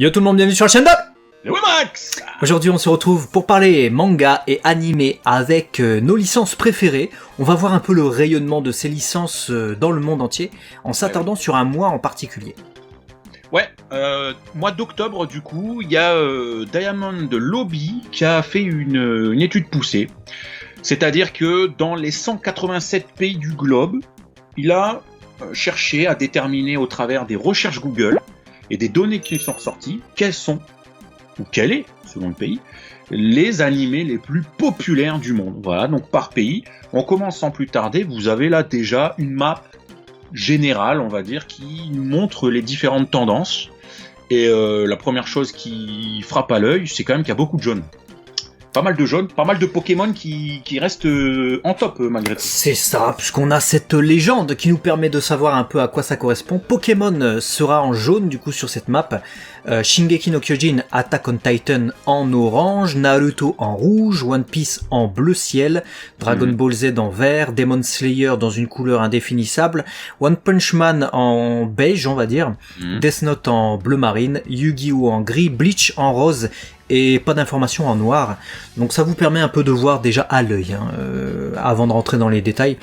Yo tout le monde, bienvenue sur la chaîne de Max. Aujourd'hui on se retrouve pour parler manga et animé avec nos licences préférées. On va voir un peu le rayonnement de ces licences dans le monde entier en s'attardant sur un mois en particulier. Ouais, mois d'octobre du coup, il y a Diamond Lobby qui a fait une étude poussée. C'est-à-dire que dans les 187 pays du globe, il a cherché à déterminer au travers des recherches Google et des données qui sont ressorties, quels sont, ou quel est, selon le pays, les animés les plus populaires du monde. Voilà, donc par pays, on commence sans plus tarder, vous avez là déjà une map générale, on va dire, qui nous montre les différentes tendances. Et la première chose qui frappe à l'œil, c'est quand même qu'il y a beaucoup de jaunes. Pas mal de jaunes, pas mal de Pokémon qui restent en top malgré tout. C'est ça, puisqu'on a cette légende qui nous permet de savoir un peu à quoi ça correspond. Pokémon sera en jaune du coup sur cette map, Shingeki no Kyojin Attack on Titan en orange, Naruto en rouge, One Piece en bleu ciel, Dragon Ball Z en vert, Demon Slayer dans une couleur indéfinissable, One Punch Man en beige on va dire, Death Note en bleu marine, Yu-Gi-Oh en gris, Bleach en rose, et pas d'informations en noir. Donc ça vous permet un peu de voir déjà à l'œil, avant de rentrer dans les détails,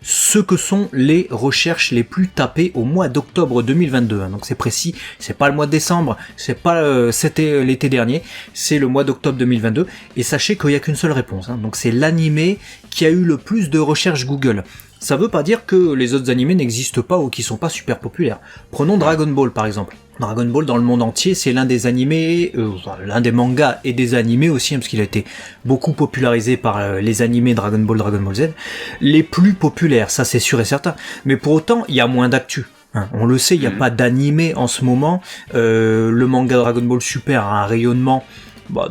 ce que sont les recherches les plus tapées au mois d'octobre 2022. Donc c'est précis, c'est pas le mois de décembre, c'est pas c'était l'été dernier, c'est le mois d'octobre 2022. Et sachez qu'il n'y a qu'une seule réponse. Donc c'est l'animé qui a eu le plus de recherches Google. Ça veut pas dire que les autres animés n'existent pas ou qui sont pas super populaires. Prenons Dragon Ball par exemple. Dragon Ball dans le monde entier, c'est l'un des animés, l'un des mangas et des animés aussi, parce qu'il a été beaucoup popularisé par les animés Dragon Ball Z, les plus populaires, ça c'est sûr et certain. Mais pour autant, il y a moins d'actu. On le sait, il n'y a pas d'animé en ce moment. Le manga Dragon Ball Super a un rayonnement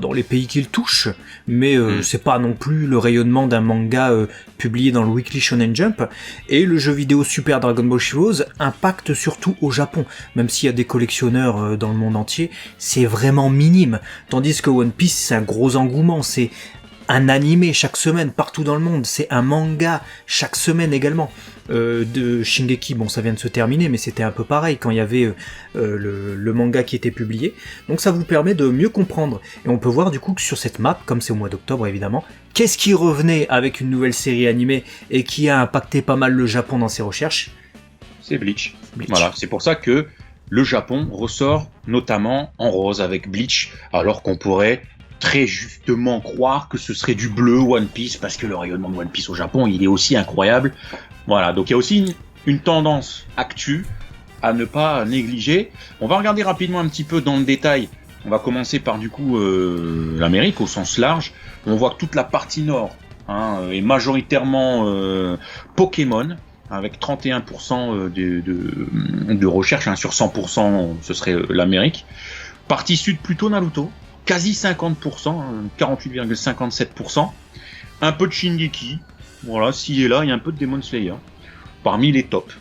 dans les pays qu'il touche, mais c'est pas non plus le rayonnement d'un manga publié dans le Weekly Shonen Jump. Et le jeu vidéo Super Dragon Ball Heroes impacte surtout au Japon, même s'il y a des collectionneurs dans le monde entier, c'est vraiment minime. Tandis que One Piece, c'est un gros engouement, c'est un animé chaque semaine partout dans le monde, c'est un manga chaque semaine également. De Shingeki, ça vient de se terminer, mais c'était un peu pareil quand il y avait le manga qui était publié. Donc ça vous permet de mieux comprendre. Et on peut voir du coup que sur cette map, comme c'est au mois d'octobre évidemment, qu'est-ce qui revenait avec une nouvelle série animée et qui a impacté pas mal le Japon dans ses recherches ? C'est Bleach. Voilà, c'est pour ça que le Japon ressort notamment en rose avec Bleach, alors qu'on pourrait très justement croire que ce serait du bleu One Piece, parce que le rayonnement de One Piece au Japon, il est aussi incroyable. Voilà, donc il y a aussi une tendance actu à ne pas négliger. On va regarder rapidement un petit peu dans le détail. On va commencer par du coup l'Amérique au sens large. On voit que toute la partie nord est majoritairement Pokémon, avec 31% de recherche, sur 100% ce serait l'Amérique. Partie sud plutôt Naruto, quasi 50%, 48,57%. Un peu de Shingeki, voilà, s'il est là, il y a un peu de Demon Slayer. Parmi les tops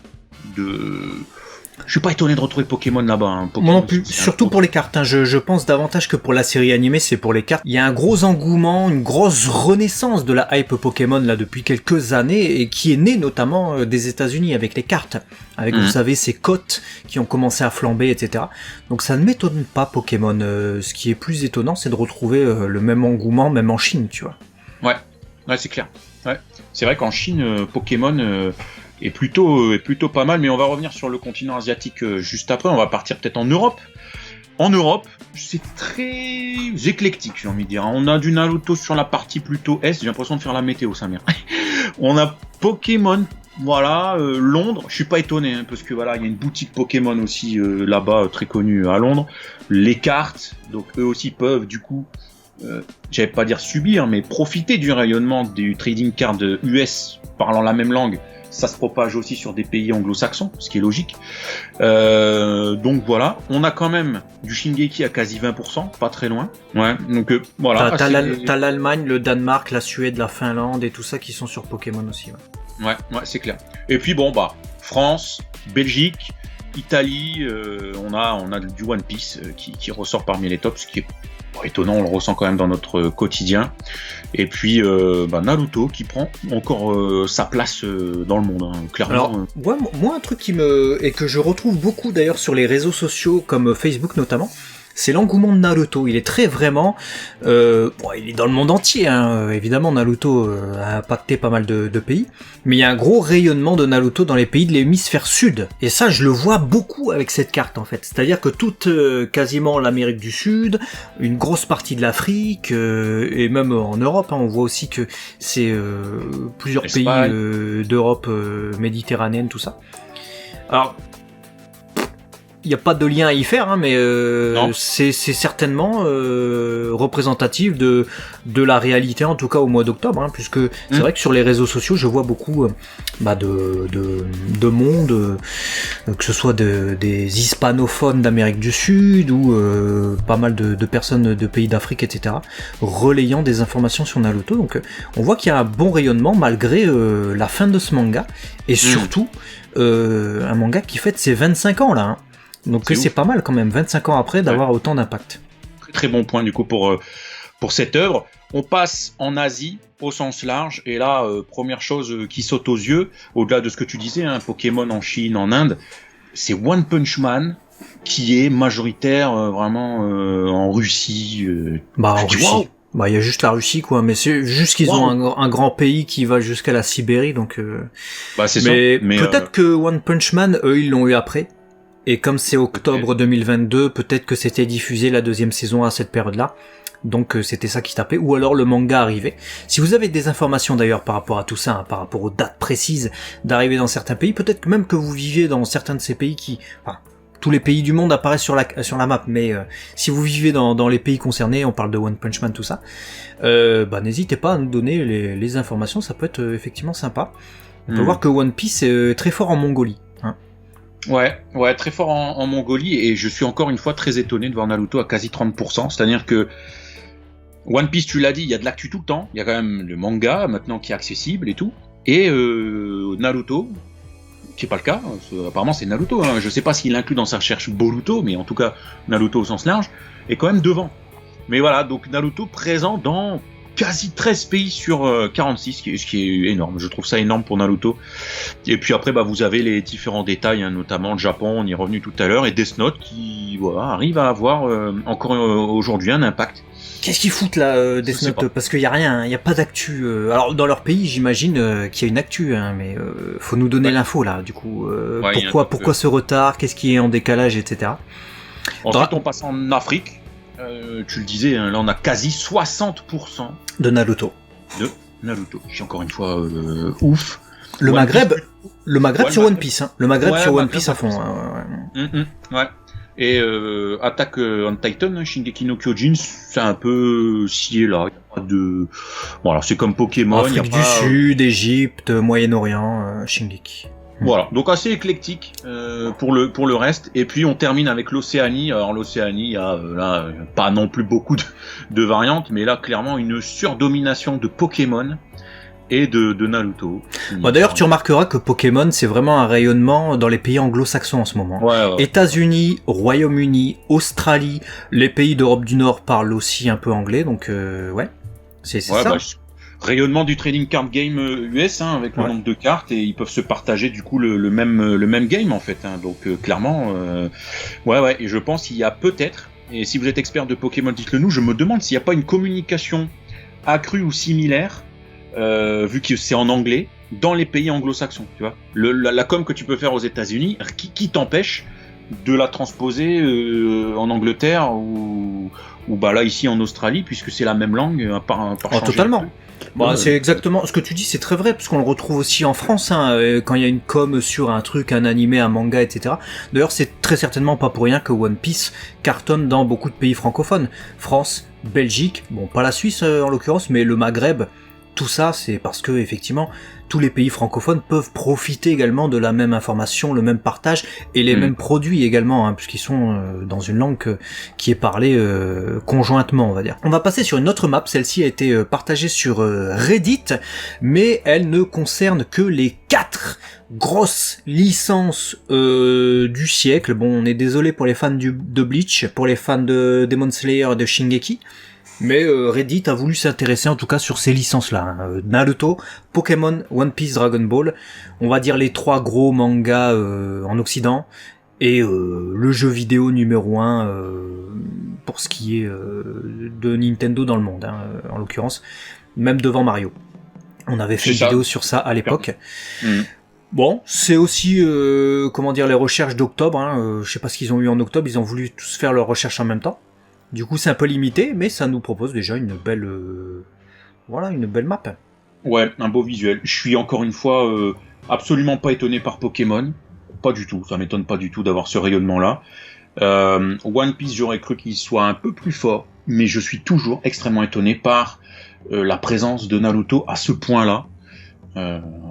je suis pas étonné de retrouver Pokémon là-bas. Moi non plus, surtout pour les cartes. Je pense davantage que pour la série animée, c'est pour les cartes. Il y a un gros engouement, une grosse renaissance de la hype Pokémon là depuis quelques années, et qui est née notamment des États-Unis avec les cartes, avec vous savez ces cotes qui ont commencé à flamber, etc. Donc ça ne m'étonne pas Pokémon. Ce qui est plus étonnant, c'est de retrouver le même engouement, même en Chine, tu vois. Ouais, c'est clair. Ouais, c'est vrai qu'en Chine, Pokémon est plutôt pas mal, mais on va revenir sur le continent asiatique juste après. On va partir peut-être en Europe. En Europe, c'est très éclectique, j'ai envie de dire. On a du Naruto sur la partie plutôt est. J'ai l'impression de faire la météo, sa mère. On a Pokémon, voilà, Londres. Je suis pas étonné, parce que voilà, il y a une boutique Pokémon aussi là-bas, très connue à Londres. Les cartes, donc eux aussi peuvent du coup, j'allais pas dire subir, mais profiter du rayonnement du trading card US parlant la même langue. Ça se propage aussi sur des pays anglo-saxons, ce qui est logique. Donc voilà, on a quand même du Shingeki à quasi 20%, pas très loin. Ouais, donc voilà. T'as l'Allemagne, le Danemark, la Suède, la Finlande et tout ça qui sont sur Pokémon aussi. Ouais, c'est clair. Et puis France, Belgique, Italie, on a du One Piece qui ressort parmi les tops, ce qui est étonnant, on le ressent quand même dans notre quotidien. Et puis Naruto qui prend encore sa place dans le monde, clairement. Alors, moi un truc et que je retrouve beaucoup d'ailleurs sur les réseaux sociaux comme Facebook notamment, c'est l'engouement de Naruto. Il est très vraiment, il est dans le monde entier, hein. Évidemment Naruto a impacté pas mal de pays, mais il y a un gros rayonnement de Naruto dans les pays de l'hémisphère sud. Et ça, je le vois beaucoup avec cette carte en fait. C'est-à-dire que toute quasiment l'Amérique du Sud, une grosse partie de l'Afrique et même en Europe, hein, on voit aussi que c'est plusieurs Espagne. pays d'Europe méditerranéenne, tout ça. Alors, il n'y a pas de lien à y faire, hein, mais c'est certainement représentatif de la réalité, en tout cas au mois d'octobre, hein, puisque c'est vrai que sur les réseaux sociaux, je vois beaucoup de monde, que ce soit des hispanophones d'Amérique du Sud ou pas mal de personnes de pays d'Afrique, etc., relayant des informations sur Naruto. Donc on voit qu'il y a un bon rayonnement malgré la fin de ce manga, et surtout un manga qui fête ses 25 ans là, hein. Donc c'est pas mal quand même, 25 ans après, d'avoir autant d'impact. Très très bon point du coup pour cette œuvre. On passe en Asie au sens large, et là, première chose qui saute aux yeux, au-delà de ce que tu disais, hein, Pokémon en Chine, en Inde, c'est One Punch Man qui est majoritaire vraiment en Russie. En Russie. Wow. Il y a juste la Russie, quoi, mais c'est juste qu'ils ont un grand pays qui va jusqu'à la Sibérie, donc... c'est mais peut-être que One Punch Man, eux, ils l'ont eu après. Et comme c'est octobre 2022, peut-être que c'était diffusé la deuxième saison à cette période-là. Donc c'était ça qui tapait. Ou alors le manga arrivait. Si vous avez des informations d'ailleurs par rapport à tout ça, hein, par rapport aux dates précises d'arrivée dans certains pays, peut-être même que vous vivez dans certains de ces pays qui... Enfin, tous les pays du monde apparaissent sur la map, mais si vous vivez dans les pays concernés, on parle de One Punch Man, tout ça, n'hésitez pas à nous donner les informations, ça peut être effectivement sympa. On peut voir que One Piece est très fort en Mongolie. Hein. Ouais, très fort en Mongolie, et je suis encore une fois très étonné de voir Naruto à quasi 30%, c'est-à-dire que One Piece, tu l'as dit, il y a de l'actu tout le temps, il y a quand même le manga maintenant qui est accessible et tout, et Naruto, qui n'est pas le cas, apparemment c'est Naruto, hein. Je sais pas s'il inclut dans sa recherche Boruto, mais en tout cas Naruto au sens large, est quand même devant. Mais voilà, donc Naruto présent dans quasi 13 pays sur 46, ce qui est énorme, je trouve ça énorme pour Naruto. Et puis après, vous avez les différents détails, hein, notamment le Japon, on y est revenu tout à l'heure, et Death Note qui arrive à avoir encore aujourd'hui un impact. Qu'est-ce qu'ils foutent là, Death Note ? Parce qu'il y a rien, il y a pas d'actu. Alors dans leur pays, j'imagine qu'il y a une actu, hein, mais faut nous donner l'info là. Du coup, pourquoi ce retard ? Qu'est-ce qui est en décalage, etc. Ensuite, on passe en Afrique. Tu le disais, hein, là on a quasi 60% de Naruto. J'ai encore une fois ouf. Le Maghreb sur One Piece, hein. Le Maghreb sur One Piece à fond. Ouais. Et Attack on Titan, Shingeki no Kyojin, c'est un peu scié là. Il y a pas de... Voilà, c'est comme Pokémon. Afrique du Sud, Égypte, Moyen-Orient, Shingeki. Voilà, donc assez éclectique pour le reste. Et puis on termine avec l'Océanie. Alors l'Océanie, il y a là pas non plus beaucoup de variantes, mais là clairement une surdomination de Pokémon et de Naruto. D'ailleurs, tu remarqueras que Pokémon, c'est vraiment un rayonnement dans les pays anglo-saxons en ce moment. Ouais. États-Unis, Royaume-Uni, Australie, les pays d'Europe du Nord parlent aussi un peu anglais, donc c'est ça. Rayonnement du trading card game US, hein, avec le nombre de cartes, et ils peuvent se partager du coup le même game en fait, hein. Donc clairement, et je pense qu'il y a peut-être, et si vous êtes expert de Pokémon, dites-le nous, je me demande s'il n'y a pas une communication accrue ou similaire, vu que c'est en anglais, dans les pays anglo-saxons, tu vois. La com que tu peux faire aux États-Unis, qui t'empêche de la transposer en Angleterre ou là ici en Australie, puisque c'est la même langue, par totalement. C'est exactement ce que tu dis, c'est très vrai, parce qu'on le retrouve aussi en France, hein, quand il y a une com sur un truc, un animé, un manga, etc. D'ailleurs, c'est très certainement pas pour rien que One Piece cartonne dans beaucoup de pays francophones. France, Belgique, pas la Suisse en l'occurrence, mais le Maghreb. Tout ça, c'est parce que effectivement, tous les pays francophones peuvent profiter également de la même information, le même partage et les mêmes produits également, hein, puisqu'ils sont dans une langue qui est parlée conjointement, on va dire. On va passer sur une autre map. Celle-ci a été partagée sur Reddit, mais elle ne concerne que les 4 grosses licences du siècle. On est désolé pour les fans de Bleach, pour les fans de Demon Slayer et de Shingeki. Mais Reddit a voulu s'intéresser en tout cas sur ces licences-là, hein. Naruto, Pokémon, One Piece, Dragon Ball, on va dire les 3 gros mangas en Occident, et le jeu vidéo numéro 1 pour ce qui est de Nintendo dans le monde, hein, en l'occurrence, même devant Mario. On avait fait une vidéo sur ça à l'époque. Bon, c'est aussi, les recherches d'octobre. Hein, je sais pas ce qu'ils ont eu en octobre, ils ont voulu tous faire leurs recherches en même temps. Du coup, c'est un peu limité, mais ça nous propose déjà une belle map. Ouais, un beau visuel. Je suis encore une fois absolument pas étonné par Pokémon. Pas du tout, ça m'étonne pas du tout d'avoir ce rayonnement-là. One Piece, j'aurais cru qu'il soit un peu plus fort, mais je suis toujours extrêmement étonné par la présence de Naruto à ce point-là.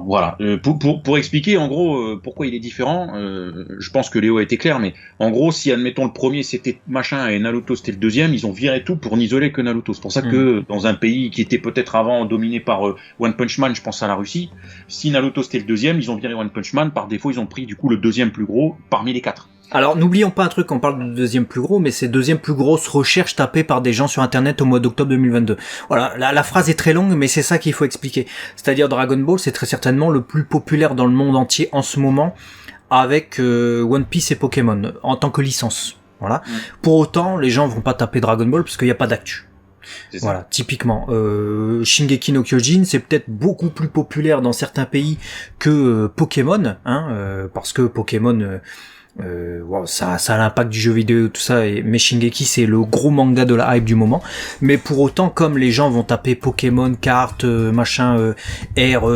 Voilà. Pour expliquer en gros pourquoi il est différent, je pense que Léo a été clair, mais en gros, si admettons le premier c'était machin et Naruto c'était le deuxième, ils ont viré tout pour n'isoler que Naruto. C'est pour ça que dans un pays qui était peut-être avant dominé par One Punch Man, je pense à la Russie, si Naruto c'était le deuxième, ils ont viré One Punch Man, par défaut ils ont pris du coup le deuxième plus gros parmi les 4. Alors n'oublions pas un truc, on parle de deuxième plus gros, mais c'est deuxième plus grosse recherche tapée par des gens sur internet au mois d'octobre 2022. Voilà, la phrase est très longue, mais c'est ça qu'il faut expliquer. C'est-à-dire Dragon Ball, c'est très certainement le plus populaire dans le monde entier en ce moment, avec One Piece et Pokémon, en tant que licence. Voilà. Pour autant, les gens vont pas taper Dragon Ball parce qu'il n'y a pas d'actu. Voilà, typiquement. Shingeki no Kyojin, c'est peut-être beaucoup plus populaire dans certains pays que Pokémon, hein, parce que Pokémon... ça a l'impact du jeu vidéo, tout ça, mais Shingeki c'est le gros manga de la hype du moment. Mais pour autant, comme les gens vont taper Pokémon, cartes,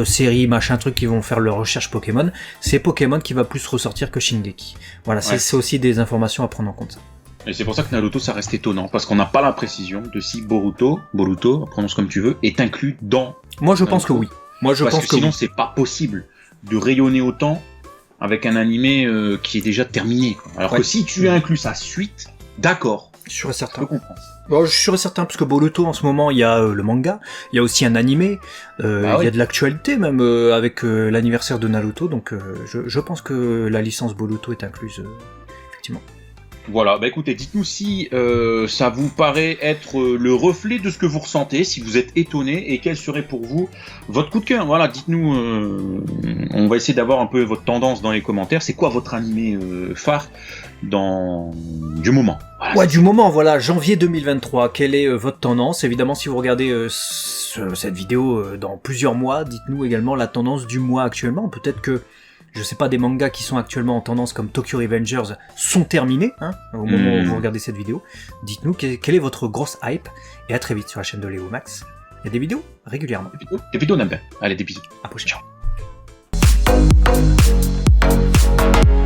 série, machin truc, ils vont faire leur recherche Pokémon, c'est Pokémon qui va plus ressortir que Shingeki. Voilà, c'est aussi des informations à prendre en compte. Ça. Et c'est pour ça que Naruto ça reste étonnant, parce qu'on n'a pas la précision de si Boruto, prononce comme tu veux, est inclus dans... Moi je pense que oui. Parce que sinon c'est pas possible de rayonner autant avec un animé qui est déjà terminé. Alors que si tu inclus sa suite, d'accord. Sûr et certain. Je peux comprendre. Bon, je suis sûr et certain, parce que Boruto, en ce moment, il y a le manga, il y a aussi un animé, il y a de l'actualité même avec l'anniversaire de Naruto, donc je pense que la licence Boruto est incluse, effectivement. Voilà, bah écoutez, dites-nous si ça vous paraît être le reflet de ce que vous ressentez, si vous êtes étonné, et quel serait pour vous votre coup de cœur. Voilà, dites-nous, on va essayer d'avoir un peu votre tendance dans les commentaires. C'est quoi votre animé phare du moment? Voilà, du moment, voilà, janvier 2023, quelle est votre tendance? Évidemment, si vous regardez cette vidéo dans plusieurs mois, dites-nous également la tendance du mois actuellement. Peut-être que je sais pas, des mangas qui sont actuellement en tendance comme Tokyo Revengers sont terminés, hein, au moment où vous regardez cette vidéo. Dites-nous quelle est votre grosse hype, et à très vite sur la chaîne de Léo Max. Il y a des vidéos régulièrement. Des vidéos, on aime bien. Allez, des bisous. À la prochaine. Ciao.